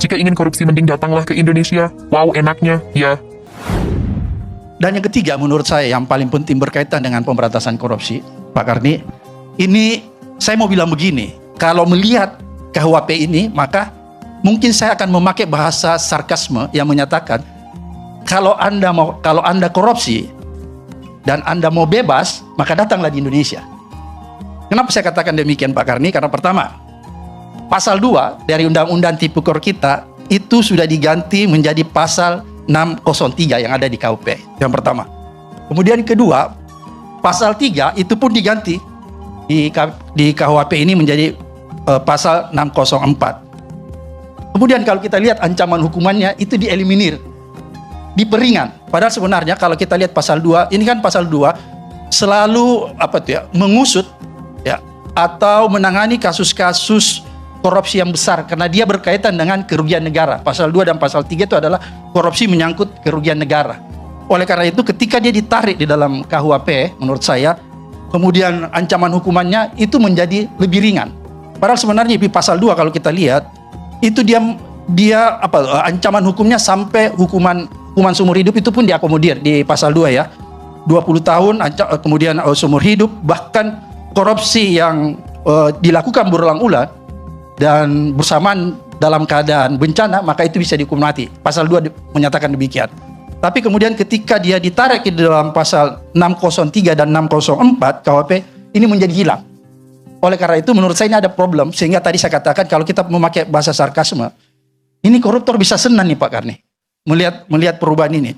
Jika ingin korupsi mending datanglah ke Indonesia. Wow, enaknya, ya. Dan yang ketiga menurut saya yang paling penting berkaitan dengan pemberantasan korupsi, Pak Karni, ini saya mau bilang begini, kalau melihat KUHP ini, maka mungkin saya akan memakai bahasa sarkasme yang menyatakan kalau Anda korupsi dan Anda mau bebas, maka datanglah di Indonesia. Kenapa saya katakan demikian Pak Karni? Karena pertama, pasal 2 dari Undang-Undang Tipikor kita itu sudah diganti menjadi pasal 603 yang ada di KUP. Yang pertama. Kemudian kedua, pasal 3 itu pun diganti di KUHP ini menjadi pasal 604. Kemudian kalau kita lihat ancaman hukumannya itu dieliminir, diperingan. Padahal sebenarnya kalau kita lihat pasal 2, ini kan pasal 2 selalu mengusut ya atau menangani kasus-kasus korupsi yang besar karena dia berkaitan dengan kerugian negara. Pasal 2 dan pasal 3 itu adalah korupsi menyangkut kerugian negara. Oleh karena itu ketika dia ditarik di dalam KUHP menurut saya, kemudian ancaman hukumannya itu menjadi lebih ringan. Padahal sebenarnya di pasal 2 kalau kita lihat itu dia ancaman hukumnya sampai hukuman seumur hidup itu pun diakomodir di pasal 2 ya. 20 tahun kemudian seumur hidup, bahkan korupsi yang dilakukan berulang-ulang dan bersamaan dalam keadaan bencana, maka itu bisa dihukum mati. Pasal 2 menyatakan demikian. Tapi kemudian ketika dia ditarik di dalam pasal 603 dan 604 KUHP, ini menjadi hilang. Oleh karena itu menurut saya ini ada problem, sehingga tadi saya katakan kalau kita memakai bahasa sarkasme, ini koruptor bisa senang nih Pak Karni, melihat perubahan ini.